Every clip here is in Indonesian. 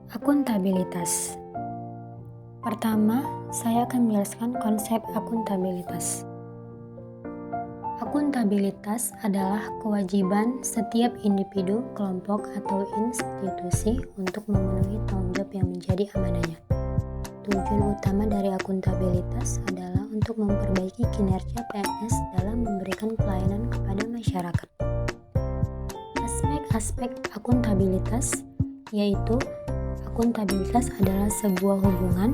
Akuntabilitas. Pertama, saya akan menjelaskan konsep akuntabilitas. Akuntabilitas adalah kewajiban setiap individu, kelompok, atau institusi untuk memenuhi tanggung jawab yang menjadi amanahnya. Tujuan utama dari akuntabilitas adalah untuk memperbaiki kinerja PNS dalam memberikan pelayanan kepada masyarakat. Aspek-aspek akuntabilitas yaitu akuntabilitas adalah sebuah hubungan,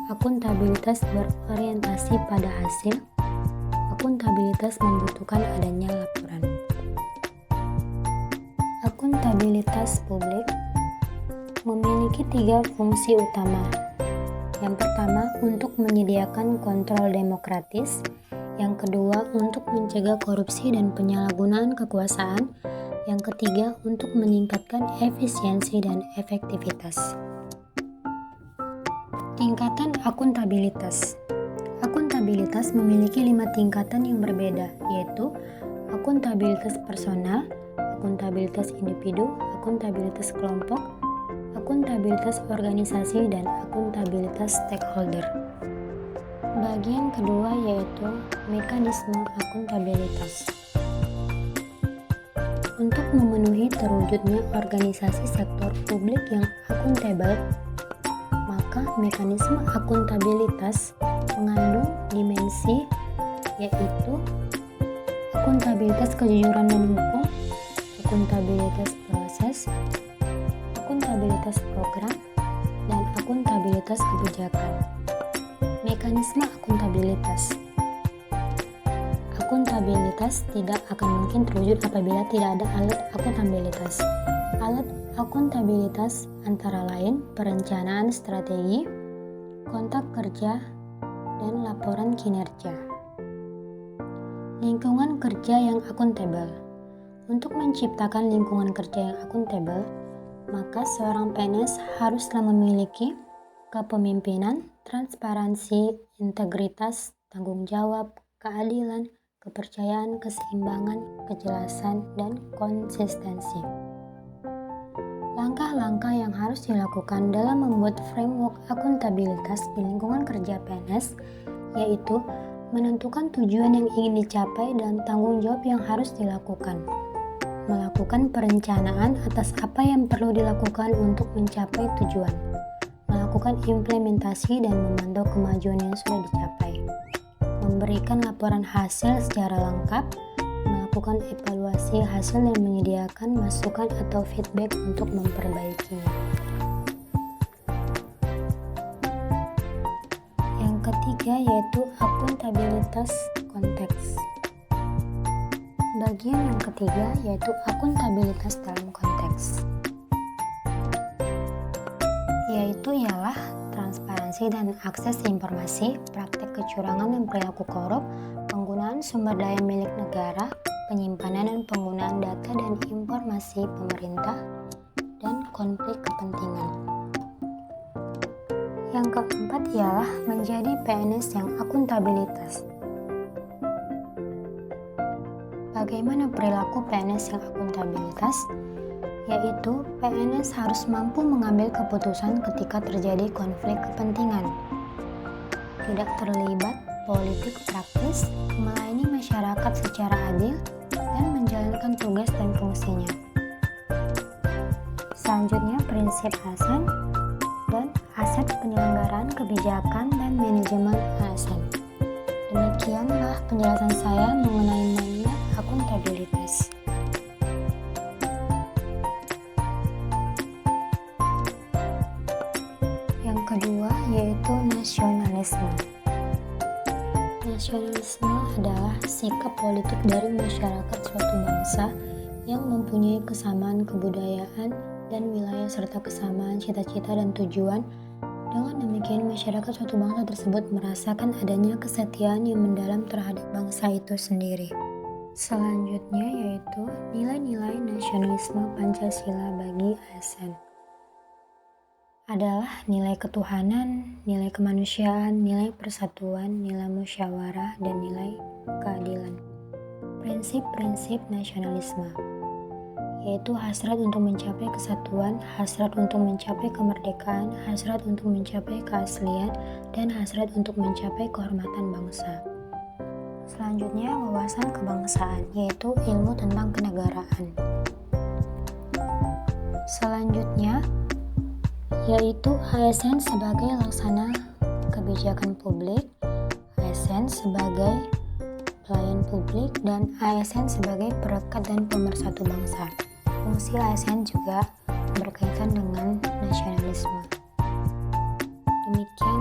akuntabilitas berorientasi pada hasil, akuntabilitas membutuhkan adanya laporan. Akuntabilitas publik memiliki 3 fungsi utama. Yang pertama, untuk menyediakan kontrol demokratis. Yang kedua, untuk mencegah korupsi dan penyalahgunaan kekuasaan. Yang ketiga, untuk meningkatkan efisiensi dan efektivitas. Tingkatan akuntabilitas. Akuntabilitas memiliki 5 tingkatan yang berbeda, yaitu akuntabilitas personal, akuntabilitas individu, akuntabilitas kelompok, akuntabilitas organisasi, dan akuntabilitas stakeholder. Bagian kedua yaitu mekanisme akuntabilitas. Untuk memenuhi terwujudnya organisasi sektor publik yang akuntabel, maka mekanisme akuntabilitas mengandung dimensi yaitu akuntabilitas kejujuran dan hukum, akuntabilitas proses, akuntabilitas program, dan akuntabilitas kebijakan. Mekanisme akuntabilitas. Akuntabilitas tidak akan mungkin terwujud apabila tidak ada alat akuntabilitas. Alat akuntabilitas antara lain perencanaan strategi, kontak kerja, dan laporan kinerja. Lingkungan kerja yang akuntabel. Untuk menciptakan lingkungan kerja yang akuntabel, maka seorang PNS haruslah memiliki kepemimpinan, transparansi, integritas, tanggung jawab, keadilan, kepercayaan, keseimbangan, kejelasan, dan konsistensi. Langkah-langkah yang harus dilakukan dalam membuat framework akuntabilitas di lingkungan kerja PNS yaitu menentukan tujuan yang ingin dicapai dan tanggung jawab yang harus dilakukan. Melakukan perencanaan atas apa yang perlu dilakukan untuk mencapai tujuan. Melakukan implementasi dan memantau kemajuan yang sudah dicapai. Memberikan laporan hasil secara lengkap, melakukan evaluasi hasil dan menyediakan masukan atau feedback untuk memperbaikinya. Yang ketiga yaitu akuntabilitas konteks. Bagian yang ketiga yaitu akuntabilitas dalam konteks, yaitu ialah transparansi dan akses informasi, praktek kecurangan dan perilaku korup, penggunaan sumber daya milik negara, penyimpanan dan penggunaan data dan informasi pemerintah, dan konflik kepentingan. Yang keempat ialah menjadi PNS yang akuntabilitas. Bagaimana perilaku PNS yang akuntabilitas? Yaitu PNS harus mampu mengambil keputusan ketika terjadi konflik kepentingan, tidak terlibat politik praktis, melayani masyarakat secara adil, dan menjalankan tugas dan fungsinya. Selanjutnya prinsip ASN dan aset penyelenggaraan kebijakan dan manajemen ASN. Demikianlah penjelasan saya mengenai mana akuntabilitas. Yang kedua yaitu nasionalisme. Nasionalisme adalah sikap politik dari masyarakat suatu bangsa yang mempunyai kesamaan kebudayaan dan wilayah serta kesamaan cita-cita dan tujuan. Dengan demikian masyarakat suatu bangsa tersebut merasakan adanya kesetiaan yang mendalam terhadap bangsa itu sendiri. Selanjutnya yaitu nilai-nilai nasionalisme Pancasila bagi ASN. Adalah nilai ketuhanan, nilai kemanusiaan, nilai persatuan, nilai musyawarah, dan nilai keadilan. Prinsip-prinsip nasionalisme yaitu hasrat untuk mencapai kesatuan, hasrat untuk mencapai kemerdekaan, hasrat untuk mencapai keaslian, dan hasrat untuk mencapai kehormatan bangsa. Selanjutnya, wawasan kebangsaan, yaitu ilmu tentang kenegaraan. Selanjutnya, yaitu ASN sebagai laksana kebijakan publik, ASN sebagai pelayan publik, dan ASN sebagai perekat dan pemersatu bangsa. Fungsi ASN juga berkaitan dengan nasionalisme. Demikian